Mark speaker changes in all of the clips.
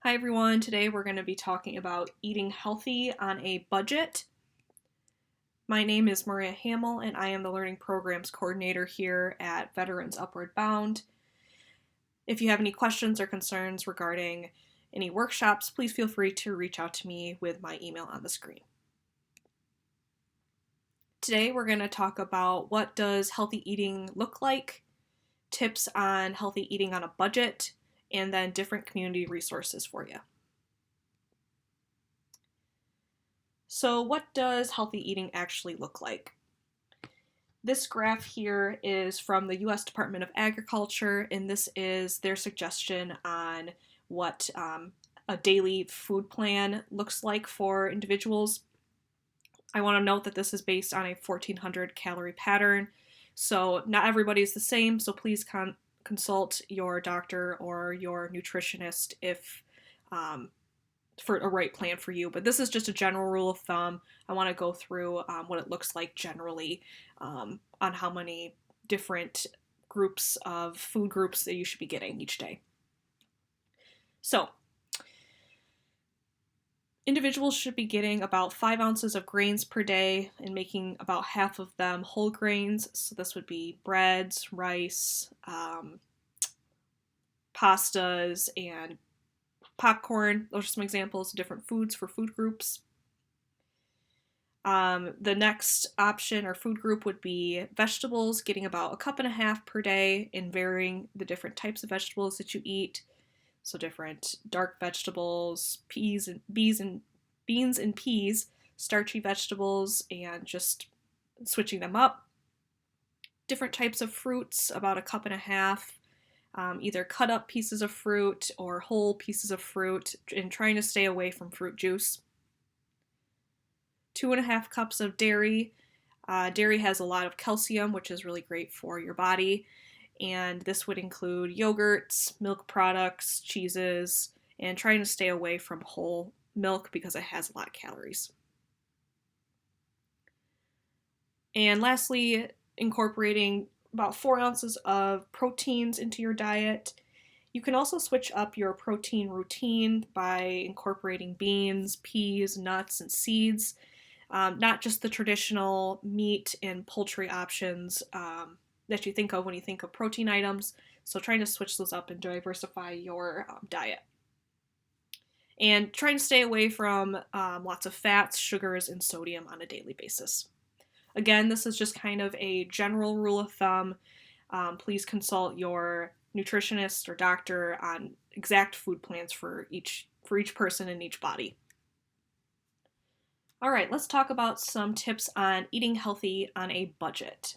Speaker 1: Hi everyone, today we're going to be talking about eating healthy on a budget. My name is Maria Hamill and I am the Learning Programs Coordinator here at Veterans Upward Bound. If you have any questions or concerns regarding any workshops, please feel free to reach out to me with my email on the screen. Today we're going to talk about what does healthy eating look like, tips on healthy eating on a budget, and then different community resources for you. So what does healthy eating actually look like? This graph here is from the U.S. Department of Agriculture, and this is their suggestion on what a daily food plan looks like for individuals. I want to note that this is based on a 1,400 calorie pattern, so not everybody is the same, so please consult your doctor or your nutritionist if for a right plan for you, but this is just a general rule of thumb. I want to go through what it looks like generally on how many different groups of food groups that you should be getting each day. So, individuals should be getting about 5 ounces of grains per day and making about half of them whole grains. So this would be breads, rice, pastas, and popcorn. Those are some examples of different foods for food groups. The next option or food group would be vegetables, getting about a cup and a half per day and varying the different types of vegetables that you eat. So different dark vegetables, beans and peas, starchy vegetables, and just switching them up. Different types of fruits, about a cup and a half. Either cut up pieces of fruit or whole pieces of fruit, and trying to stay away from fruit juice. 2.5 cups of dairy. Dairy has a lot of calcium, which is really great for your body, and this would include yogurts, milk products, cheeses, and trying to stay away from whole milk because it has a lot of calories. And lastly, incorporating about 4 ounces of proteins into your diet. You can also switch up your protein routine by incorporating beans, peas, nuts, and seeds. Not just the traditional meat and poultry options that you think of when you think of protein items. So trying to switch those up and diversify your diet. And trying to stay away from lots of fats, sugars, and sodium on a daily basis. Again, this is just kind of a general rule of thumb. Please consult your nutritionist or doctor on exact food plans for each person in each body. All right, let's talk about some tips on eating healthy on a budget.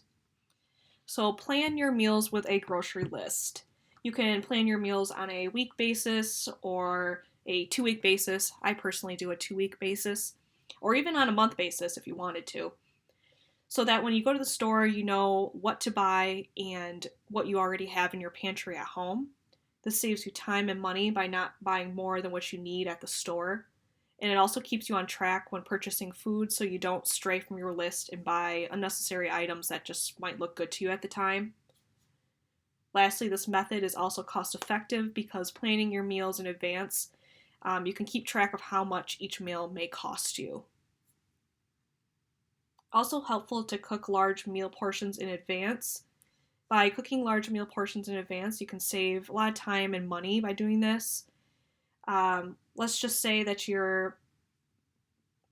Speaker 1: So plan your meals with a grocery list. You can plan your meals on a week basis or a 2-week basis. I personally do a 2-week basis, or even on a month basis if you wanted to. So that when you go to the store, you know what to buy and what you already have in your pantry at home. This saves you time and money by not buying more than what you need at the store. And it also keeps you on track when purchasing food so you don't stray from your list and buy unnecessary items that just might look good to you at the time. Lastly, this method is also cost effective because planning your meals in advance, you can keep track of how much each meal may cost you. Also helpful to cook large meal portions in advance. By cooking large meal portions in advance, you can save a lot of time and money by doing this. Let's just say that you're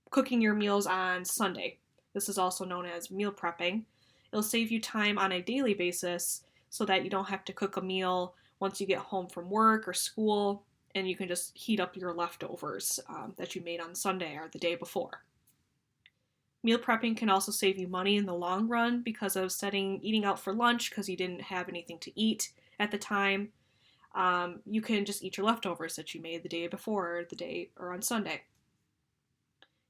Speaker 1: cooking your meals on Sunday. This is also known as meal prepping. It'll save you time on a daily basis so that you don't have to cook a meal once you get home from work or school, and you can just heat up your leftovers that you made on Sunday or the day before. Meal prepping can also save you money in the long run because of eating out for lunch because you didn't have anything to eat at the time. You can just eat your leftovers that you made the day before or on Sunday.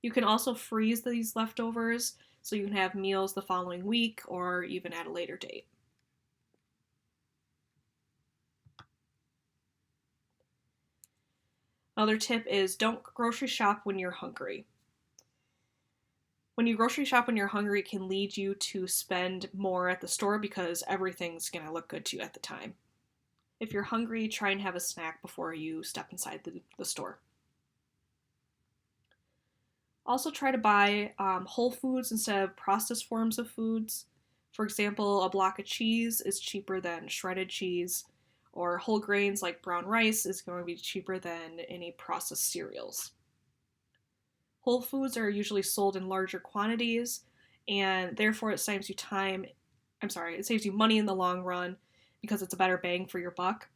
Speaker 1: You can also freeze these leftovers so you can have meals the following week or even at a later date. Another tip is don't grocery shop when you're hungry. When you grocery shop when you're hungry, it can lead you to spend more at the store because everything's going to look good to you at the time. If you're hungry, try and have a snack before you step inside the store. Also, try to buy whole foods instead of processed forms of foods. For example, a block of cheese is cheaper than shredded cheese, or whole grains like brown rice is going to be cheaper than any processed cereals. Whole foods are usually sold in larger quantities, and therefore it saves you money in the long run because it's a better bang for your buck.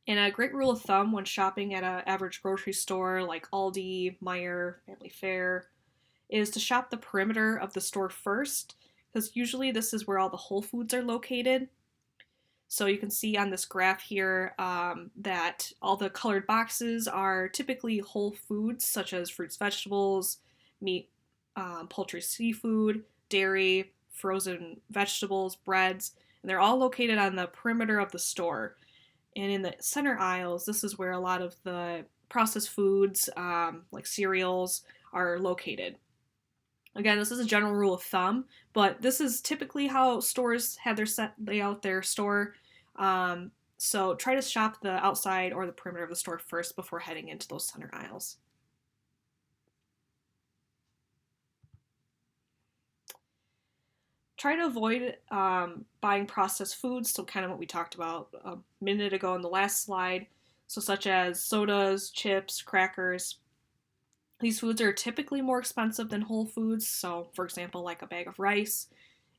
Speaker 1: And a great rule of thumb when shopping at an average grocery store like Aldi, Meijer, Family Fare is to shop the perimeter of the store first, because usually this is where all the whole foods are located. So you can see on this graph here that all the colored boxes are typically whole foods such as fruits, vegetables, meat, poultry, seafood, dairy, frozen vegetables, breads, and they're all located on the perimeter of the store. And in the center aisles, this is where a lot of the processed foods, like cereals, are located. Again, this is a general rule of thumb, but this is typically how stores have lay out their store. So try to shop the outside or the perimeter of the store first before heading into those center aisles. Try to avoid buying processed foods, so kind of what we talked about a minute ago in the last slide, so such as sodas, chips, crackers. These foods are typically more expensive than whole foods, so for example, like a bag of rice,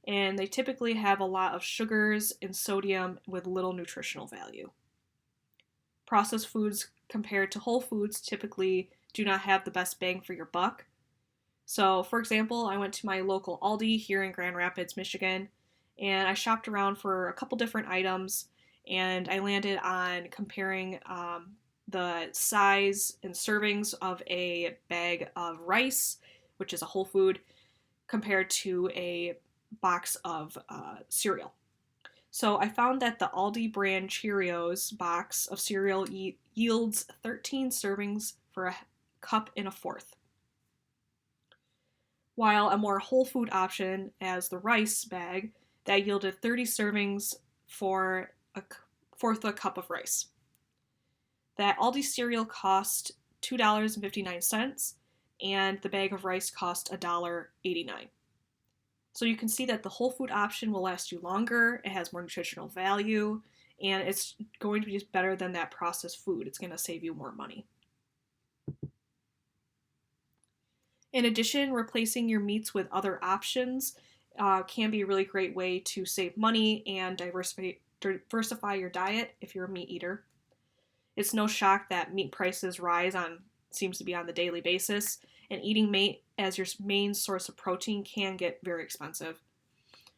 Speaker 1: and they typically have a lot of sugars and sodium with little nutritional value. Processed foods compared to whole foods typically do not have the best bang for your buck. So, for example, I went to my local Aldi here in Grand Rapids, Michigan, and I shopped around for a couple different items, and I landed on comparing the size and servings of a bag of rice, which is a whole food, compared to a box of cereal. So I found that the Aldi brand Cheerios box of cereal yields 13 servings for a cup and a fourth, while a more whole food option as the rice bag that yielded 30 servings for a fourth of a cup of rice. That Aldi cereal cost $2.59 and the bag of rice cost $1.89. So you can see that the whole food option will last you longer, it has more nutritional value, and it's going to be better than that processed food. It's going to save you more money. In addition, replacing your meats with other options can be a really great way to save money and diversify your diet if you're a meat eater. It's no shock that meat prices seems to be on the daily basis, and eating meat as your main source of protein can get very expensive.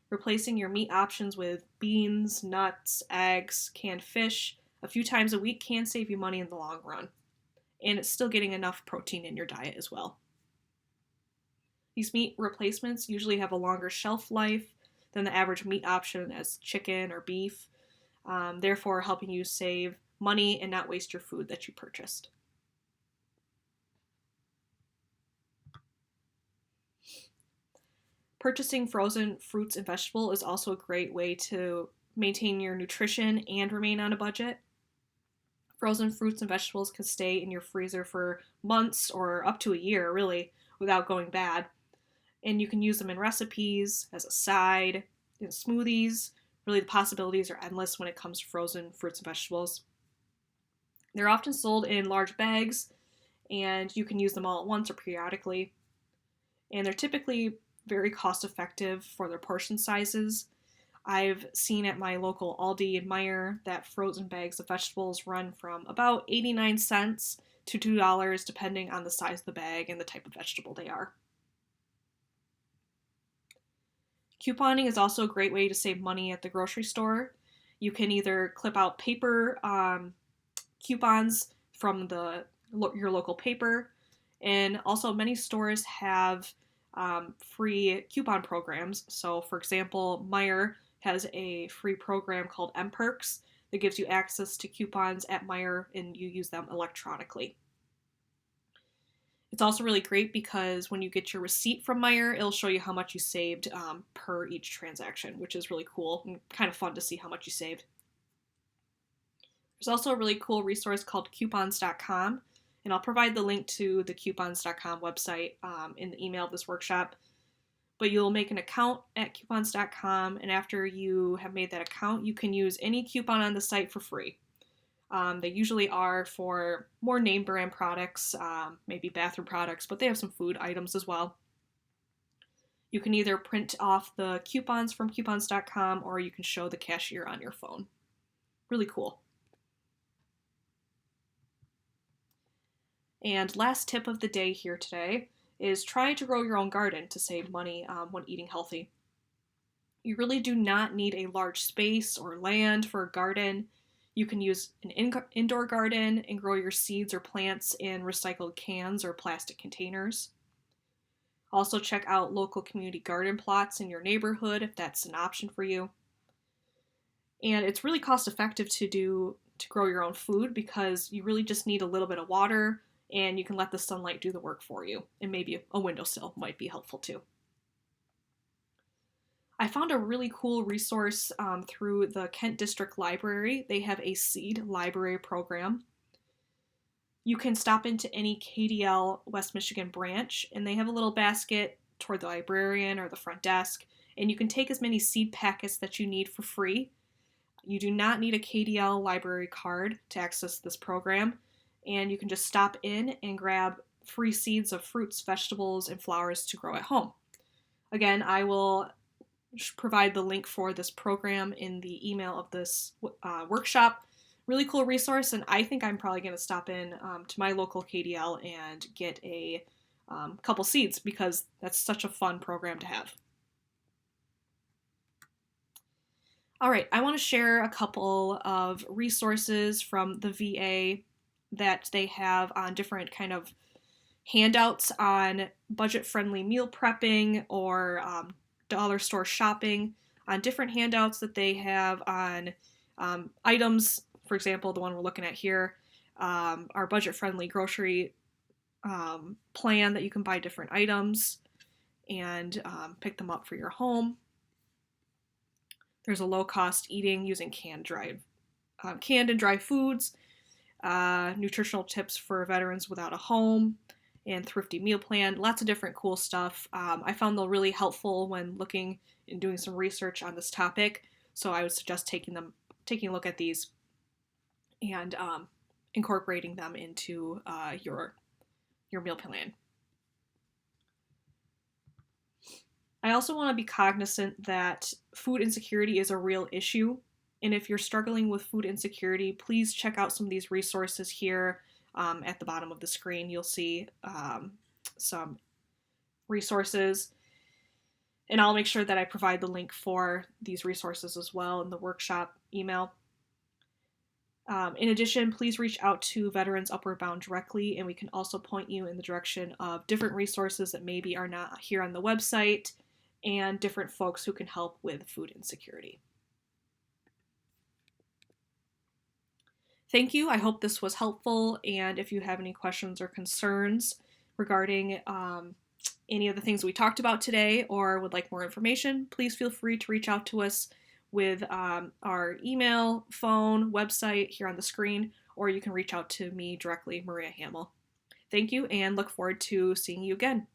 Speaker 1: Replacing your meat options with beans, nuts, eggs, canned fish a few times a week can save you money in the long run, and it's still getting enough protein in your diet as well. These meat replacements usually have a longer shelf life than the average meat option as chicken or beef, therefore helping you save money and not waste your food that you purchased. Purchasing frozen fruits and vegetables is also a great way to maintain your nutrition and remain on a budget. Frozen fruits and vegetables can stay in your freezer for months or up to a year, really, without going bad. And you can use them in recipes, as a side, in smoothies. Really, the possibilities are endless when it comes to frozen fruits and vegetables. They're often sold in large bags, and you can use them all at once or periodically. And they're typically very cost effective for their portion sizes. I've seen at my local Aldi and Meijer that frozen bags of vegetables run from about 89 cents to $2 depending on the size of the bag and the type of vegetable they are. Couponing is also a great way to save money at the grocery store. You can either clip out paper coupons from your local paper, and also many stores have free coupon programs. So, for example, Meijer has a free program called M-Perks that gives you access to coupons at Meijer, and you use them electronically. It's also really great because when you get your receipt from Meijer, it'll show you how much you saved per each transaction, which is really cool and kind of fun to see how much you saved. There's also a really cool resource called coupons.com, and I'll provide the link to the coupons.com website in the email of this workshop. But you'll make an account at coupons.com, and after you have made that account, you can use any coupon on the site for free. They usually are for more name brand products, maybe bathroom products, but they have some food items as well. You can either print off the coupons from coupons.com or you can show the cashier on your phone. Really cool. And last tip of the day here today is try to grow your own garden to save money when eating healthy. You really do not need a large space or land for a garden. You can use an indoor garden and grow your seeds or plants in recycled cans or plastic containers. Also check out local community garden plots in your neighborhood if that's an option for you. And it's really cost effective to grow your own food because you really just need a little bit of water and you can let the sunlight do the work for you. And maybe a windowsill might be helpful too. I found a really cool resource through the Kent District Library. They have a seed library program. You can stop into any KDL West Michigan branch, and they have a little basket toward the librarian or the front desk, and you can take as many seed packets that you need for free. You do not need a KDL library card to access this program, and you can just stop in and grab free seeds of fruits, vegetables, and flowers to grow at home. Again, I will provide the link for this program in the email of this workshop. Really cool resource, and I think I'm probably going to stop in to my local KDL and get a couple seeds because that's such a fun program to have. All right, I want to share a couple of resources from the VA that they have on different kind of handouts on budget-friendly meal prepping or dollar store shopping, on different handouts that they have on items. For example, the one we're looking at here, our budget-friendly grocery plan that you can buy different items and pick them up for your home. There's a low-cost eating using canned and dry foods, nutritional tips for veterans without a home, and thrifty meal plan. Lots of different cool stuff. I found them really helpful when looking and doing some research on this topic, so I would suggest taking a look at these and incorporating them into your meal plan. I also want to be cognizant that food insecurity is a real issue, and if you're struggling with food insecurity, please check out some of these resources here. At the bottom of the screen, you'll see some resources, and I'll make sure that I provide the link for these resources as well in the workshop email. In addition, please reach out to Veterans Upward Bound directly, and we can also point you in the direction of different resources that maybe are not here on the website and different folks who can help with food insecurity. Thank you. I hope this was helpful, and if you have any questions or concerns regarding any of the things we talked about today or would like more information, please feel free to reach out to us with our email, phone, website here on the screen, or you can reach out to me directly, Maria Hamill. Thank you, and look forward to seeing you again.